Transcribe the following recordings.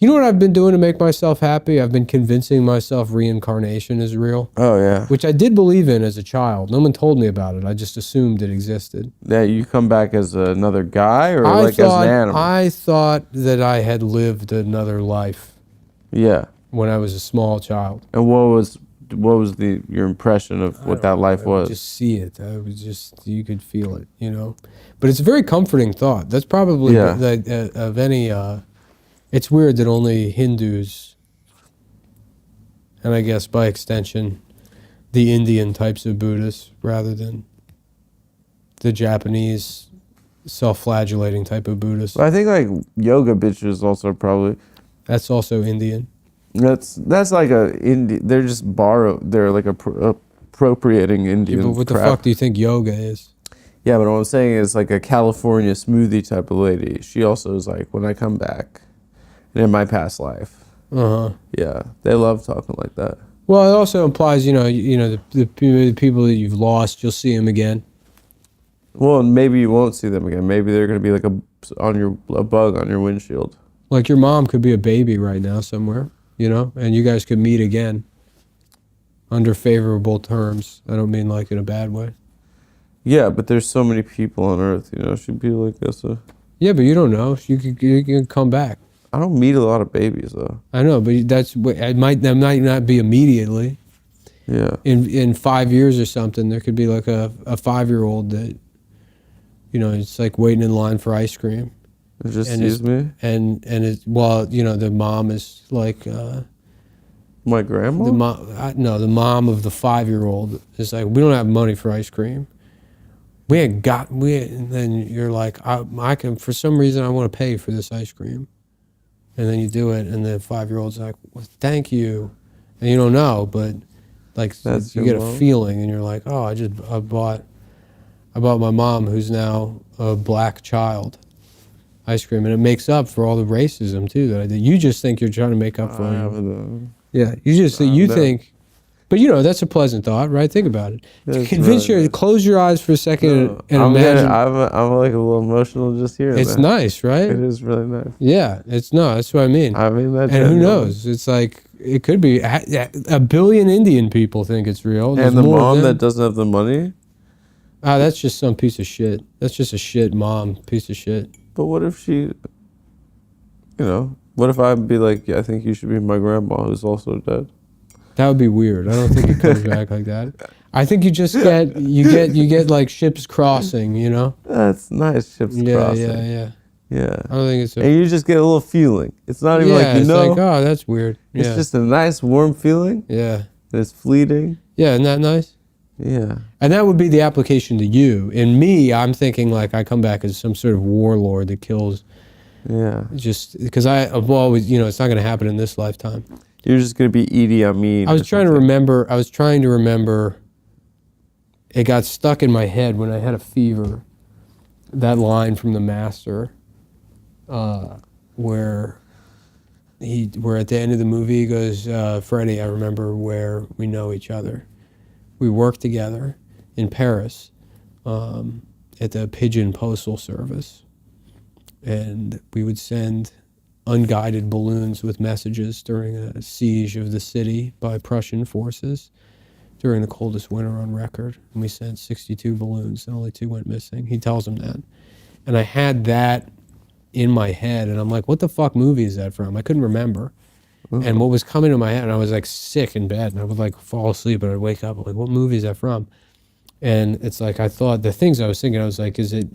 You know what I've been doing to make myself happy? I've been convincing myself reincarnation is real. Oh, yeah. Which I did believe in as a child. No one told me about it. I just assumed it existed. Yeah, you come back as another guy or as an animal? I thought that I had lived another life. Yeah. When I was a small child. And what was your impression of what that life was? I would just see it. You could feel it, you know. But it's a very comforting thought. That's probably of any. It's weird that only Hindus, and I guess by extension, the Indian types of Buddhists, rather than the Japanese self-flagellating type of Buddhists. Well, I think like yoga bitches also probably. That's also Indian. That's like they're just they're like appropriating Indian but what crap. the fuck do you think yoga is? Yeah, but what I'm saying is like a California smoothie type of lady. She also is like, when I come back, in my past life. Yeah, they love talking like that. Well, it also implies, the people that you've lost, you'll see them again. Well, maybe you won't see them again. Maybe they're going to be like a bug on your windshield. Like your mom could be a baby right now somewhere, and you guys could meet again under favorable terms. I don't mean like in a bad way. Yeah, but there's so many people on Earth, she'd be like this. Yeah, but you don't know. You can come back. I don't meet a lot of babies though. I know, but that might not be immediately. Yeah. In 5 years or something, there could be like a 5-year-old that, it's like waiting in line for ice cream. It just sees me. And the mom is like. My grandma. The mom of the 5-year-old is like, we don't have money for ice cream. And then you're like, I can, for some reason I want to pay for this ice cream. And then you do it, and the 5-year-old's like, well, thank you. And you don't know, but like you get a feeling, and you're like, oh, I bought my mom, who's now a black child, ice cream, and it makes up for all the racism too that I did. You just think you're trying to make up for it. Yeah, you think. But that's a pleasant thought, right? Think about it. Close your eyes for a second and imagine. I'm like a little emotional just hearing It's nice, right? It is really nice. Yeah, that's what I mean. And who knows? It's like, it could be a billion Indian people think it's real. And the mom that doesn't have the money? That's just some piece of shit. That's just a shit mom, piece of shit. But what if she, what if I'd be like, yeah, I think you should be my grandma who's also dead? That would be weird. I don't think it comes back like that. I think you just get like ships crossing, That's nice, ships crossing. Yeah. I don't think it's and you just get a little feeling. It's not even like, it's like, oh, that's weird. It's just a nice, warm feeling. Yeah. It's fleeting. Yeah, isn't that nice? Yeah. And that would be the application to you. In me, I'm thinking like I come back as some sort of warlord that kills. Yeah. Just because I've always, it's not going to happen in this lifetime. You're just going to be Idi Amin. I was trying to remember. It got stuck in my head when I had a fever. That line from The Master, where at the end of the movie he goes, Freddie, I remember where we know each other. We worked together in Paris at the Pigeon Postal Service, and we would send unguided balloons with messages during a siege of the city by Prussian forces during the coldest winter on record. And we sent 62 balloons and only 2 went missing. He tells him that. And I had that in my head, and I'm like, what the fuck movie is that from? I couldn't remember. Mm-hmm. And what was coming to my head, and I was like sick in bed, and I would like fall asleep, and I'd wake up, I'm like, what movie is that from? And it's like, I thought, the things I was thinking, I was like, is it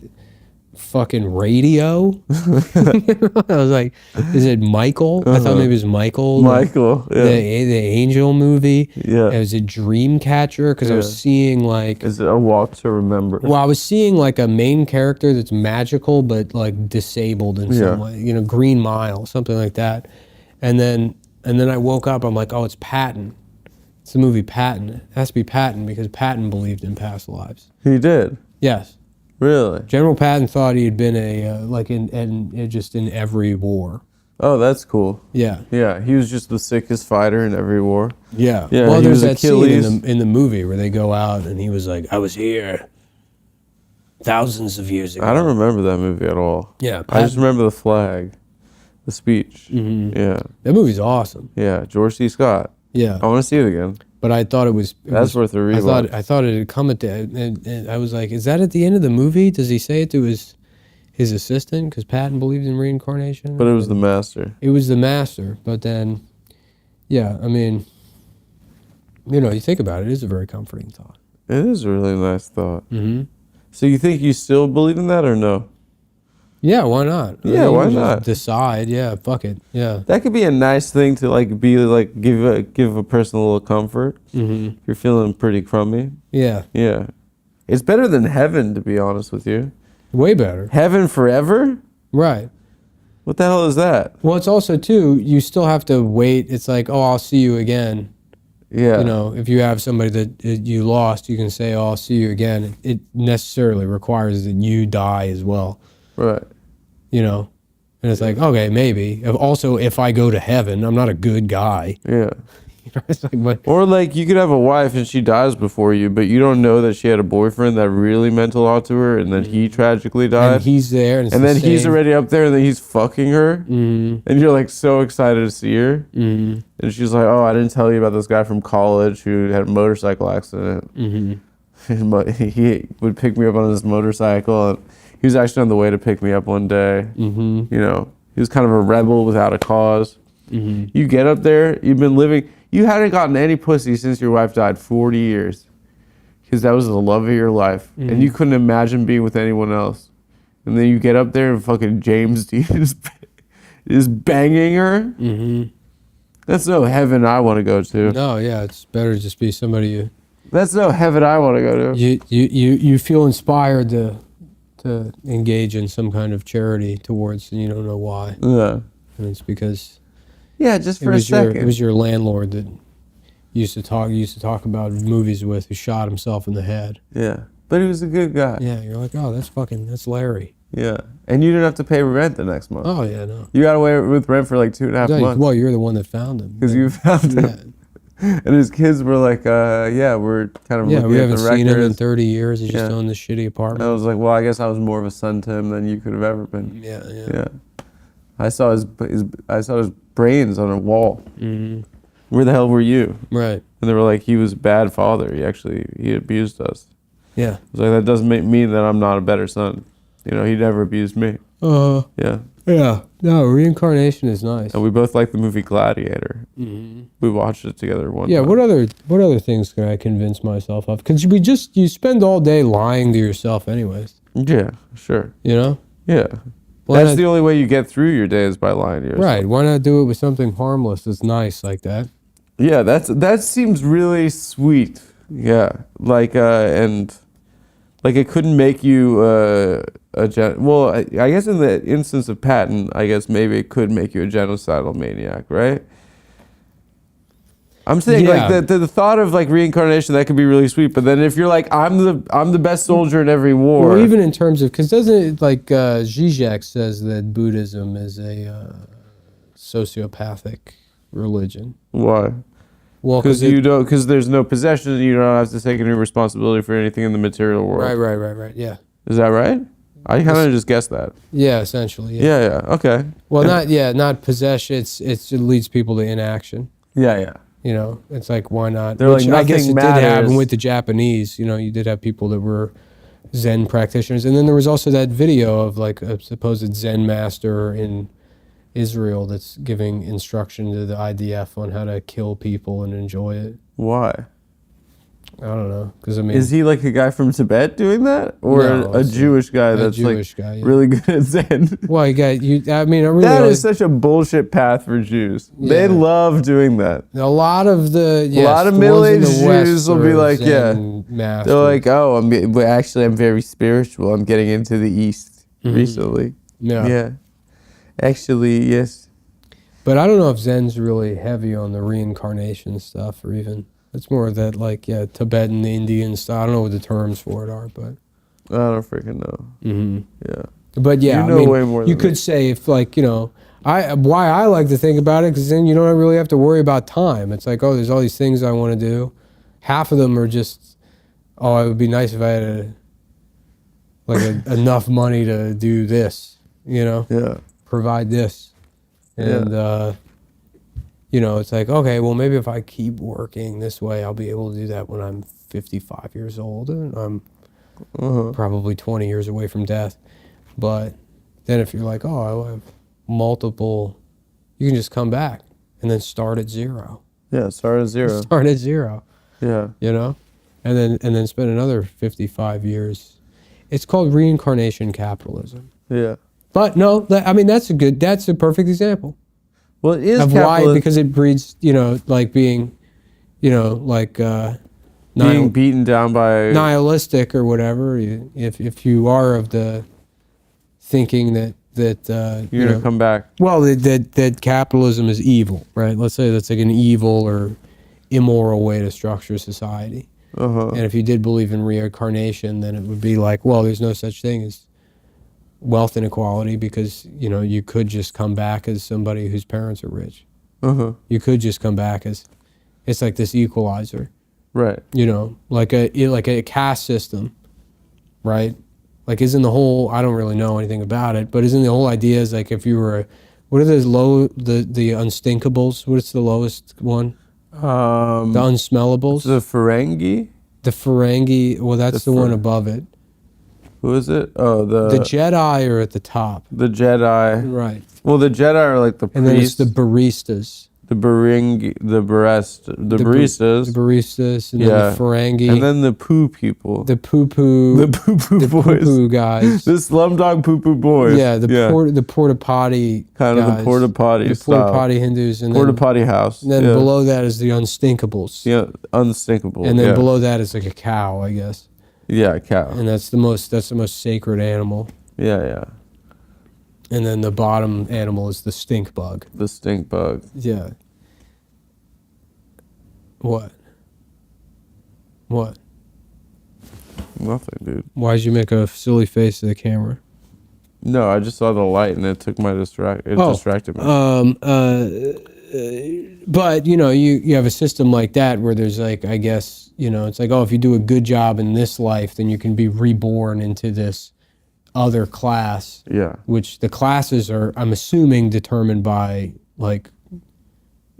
fucking Radio? I was like, is it Michael? I thought maybe it was Michael. Michael, yeah. The Angel movie. Yeah. Was it Dreamcatcher? Because I was seeing like... Is it A Walk to Remember? Well, I was seeing like a main character that's magical but like disabled in some way. Green Mile, something like that. And then I woke up, I'm like, oh, it's Patton. It's the movie Patton. It has to be Patton because Patton believed in past lives. He did? Yes. Really? General Patton thought he had been just in every war. Oh, that's cool. Yeah. Yeah, he was just the sickest fighter in every war. Yeah. Yeah. Well, there's that scene in the movie where they go out and he was like, I was here thousands of years ago. I don't remember that movie at all. Yeah. I just remember the flag. The speech. Mm-hmm. Yeah. That movie's awesome. Yeah. George C. Scott. Yeah. I want to see it again. But I thought it was. That's worth a rewatch. I thought it had come at the. And I was like, is that at the end of the movie? Does he say it to his assistant? Because Patton believes in reincarnation. But it was the master. It was the master. But then, yeah, I mean, you think about it, it is a very comforting thought. It is a really nice thought. Mm-hmm. So you think you still believe in that or no? Yeah, why not? Yeah, why not? Decide. Yeah, fuck it. Yeah. That could be a nice thing to like be like give a person a little comfort. Mm-hmm. If you're feeling pretty crummy. Yeah. Yeah. It's better than heaven, to be honest with you. Way better. Heaven forever? Right. What the hell is that? Well, it's also too. You still have to wait. It's like, oh, I'll see you again. Yeah. If you have somebody that you lost, you can say, oh, I'll see you again. It necessarily requires that you die as well. Right. And it's like, okay, maybe. Also, if I go to heaven, I'm not a good guy. Yeah. It's like, but, Or like you could have a wife and she dies before you, but you don't know that she had a boyfriend that really meant a lot to her, and then he tragically died. and he's there, and, it's And the then he's same. already up there, and then he's fucking her, Mm-hmm. and you're like so excited to see her, Mm-hmm. and she's like, "Oh, I didn't tell you about this guy from college who had a motorcycle accident. Mm-hmm. He would pick me up on his motorcycle, and he was actually on the way to pick me up one day. Mm-hmm. He was kind of a rebel without a cause. Mm-hmm. You get up there, you've been living, you hadn't gotten any pussy since your wife died 40 years, because that was the love of your life, and you couldn't imagine being with anyone else. And then you get up there and fucking James Dean is banging her. Mm-hmm. That's no heaven I want to go to. No, yeah, it's better to just be somebody That's no heaven I want to go to. you feel inspired to engage in some kind of charity towards, and you don't know why. Yeah. And it's because Yeah, just for a second. it was your landlord that used to talk about movies with, who shot himself in the head. Yeah. But he was a good guy. Yeah, you're like, oh, that's Larry. Yeah. And you didn't have to pay rent the next month. Oh yeah, no. You got away with rent for like 2.5 months. Well, you're the one that found him. Because you found him. Yeah. And his kids were like, we're kind of Yeah, looking we at haven't the seen him in records. 30 years. He just Yeah. owned this shitty And apartment. I was like, well, I guess I was more of a son to him than you could have ever been. Yeah. Yeah. I saw his brains on a wall. Mm-hmm. Where the hell were you? Right. And they were like, he was a bad father. He abused us. Yeah. I was like, that doesn't mean that I'm not a better son. He never abused me. Yeah. Yeah. No, reincarnation is nice. And we both like the movie Gladiator. Mm-hmm. We watched it together one Yeah. time. What other things can I convince myself of? Because you spend all day lying to yourself, anyways. Yeah, sure. Yeah. Why That's not- the only way you get through your day is by lying to yourself. Right. Why not do it with something harmless that's nice like that? Yeah, that seems really sweet. Yeah, and it couldn't make you well, I guess in the instance of Patton, I guess maybe it could make you a genocidal maniac, right? I'm saying Yeah. like the thought of like reincarnation, that could be really sweet, but then if you're like, I'm the best soldier in every war. Well, even in terms of, because doesn't it, like Zizek says that Buddhism is a sociopathic religion. Why? Well, Because there's no possession, you don't have to take any responsibility for anything in the material world. Right. Yeah. Is that right? I kind of just guessed that. Yeah, essentially. Yeah. Okay. Well, Yeah. not possession. It leads people to inaction. Yeah. It's like, why not? They're like, I guess it nothing did happen matters. with the Japanese. You did have people that were Zen practitioners, and then there was also that video of like a supposed Zen master in Israel that's giving instruction to the IDF on how to kill people and enjoy it. Why? I don't know, because I mean, Is he like a guy from Tibet doing that, or No, a it's Jewish guy a that's Jewish like guy, yeah. really good at Zen? well, you got you. I mean, I really That like, is such a bullshit path for Jews. They Yeah. love doing that. a lot of the lot of the ones in middle-aged the West Jews will be are like, Zen masters. They're like, oh, I'm very spiritual. I'm getting into the East recently. Yeah. Actually, yes. But I don't know if Zen's really heavy on the reincarnation stuff, or even it's more of that Tibetan, Indian stuff. I don't know what the terms for it are, but I don't freaking know. Yeah. but yeah, You know way more you than could me. say if why I like to think about it, because then you don't really have to worry about time. It's like, oh, there's all these things I want to do. Half of them are just, oh, it would be nice if I had enough money to do this, Yeah. provide this. And, you know, it's like, okay, well, maybe if I keep working this way, I'll be able to do that when I'm 55 years old. And I'm probably 20 years away from death. But then if you're like, oh, I have multiple, you can just come back and then start at zero. Yeah, start at zero. Start at zero. Yeah. You know? And then spend another 55 years. It's called reincarnation capitalism. Yeah. But no, I mean, that's a perfect example. Well, it is Of why, because it breeds, you know, like being, you know, like being beaten down by nihilistic or whatever. If you are of the thinking that you're gonna come back. Well, that capitalism is evil, right? Let's say that's like an evil or immoral way to structure society. And if you did believe in reincarnation, then it would be like, well, there's no such thing as wealth inequality because, you know, you could just come back as somebody whose parents are rich. You could just come back as, it's like this equalizer. Right. You know, like a caste system, right? Like isn't the whole, I don't really know anything about it, but isn't the whole idea is like if you were, what are the unstinkables? What's the lowest one? The unsmellables? The Ferengi? The Ferengi, well that's the one above it. Who is it? Oh, the Jedi are at the top. The Jedi. Right. Well, the Jedi are like the priests. And then it's the baristas. The baristas. The baristas, and then the Ferengi. And then the poo people. The poo-poo. The poo-poo boys. Poo-poo guys. The Slumdog poo-poo boys. Yeah, the porta potty kind guys. of the porta potty The porta potty Hindus. And porta potty house. And then below that is the unstinkables. Yeah, unstinkable. And then below that is like a cow, I guess. Yeah, a cow. And that's the most sacred animal. Yeah, yeah. And then the bottom animal is the stink bug. The stink bug. Yeah. What? What? Nothing, dude. Why'd you make a silly face to the camera? No, I just saw the light and it took my distracted me. But you know, you have a system like that where there's like, I guess, you know, it's like, oh, if you do a good job in this life, then you can be reborn into this other class. Yeah. Which the classes are, I'm assuming, determined by like,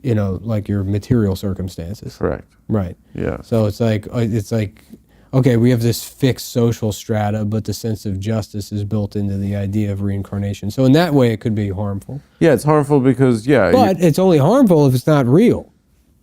you know, like your material circumstances. Correct. Right. Yeah. So it's like, okay, we have this fixed social strata, but the sense of justice is built into the idea of reincarnation. So in that way, it could be harmful. Yeah, it's harmful because, But it's only harmful if it's not real,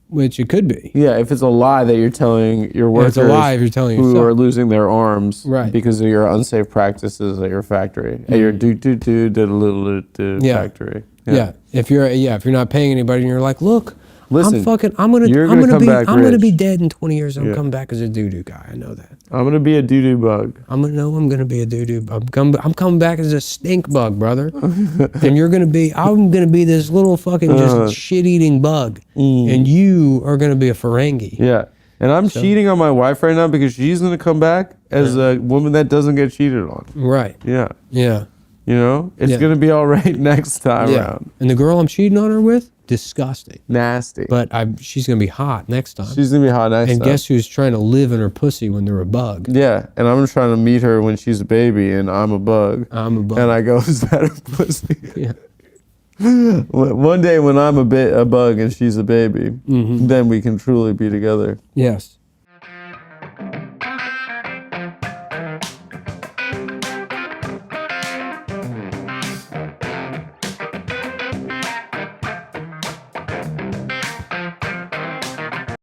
which it could be. Yeah, if it's a lie that you're telling your workers it's a lie if you're telling who yourself. are losing their arms because of your unsafe practices at your factory, at your factory. Yeah. If you're not paying anybody and you're like, look, listen, I'm gonna be dead in 20 years. I'm coming back as a doo-doo guy. I know that. I'm gonna be a doo-doo bug. I'm gonna be a doo-doo. I'm coming back as a stink bug, brother. And I'm gonna be this little fucking just shit-eating bug, and you are gonna be a Ferengi. Yeah. And I'm cheating on my wife right now because she's gonna come back as a woman that doesn't get cheated on. Right. Yeah. Yeah. You know, it's gonna be all right next time around. And the girl I'm cheating on her with, disgusting, nasty. But she's gonna be hot next time. She's gonna be hot next time. And guess who's trying to live in her pussy when they're a bug? Yeah, and I'm trying to meet her when she's a baby, and I'm a bug. And I go, is that her pussy? Yeah. One day when I'm a bug and she's a baby, then we can truly be together. Yes.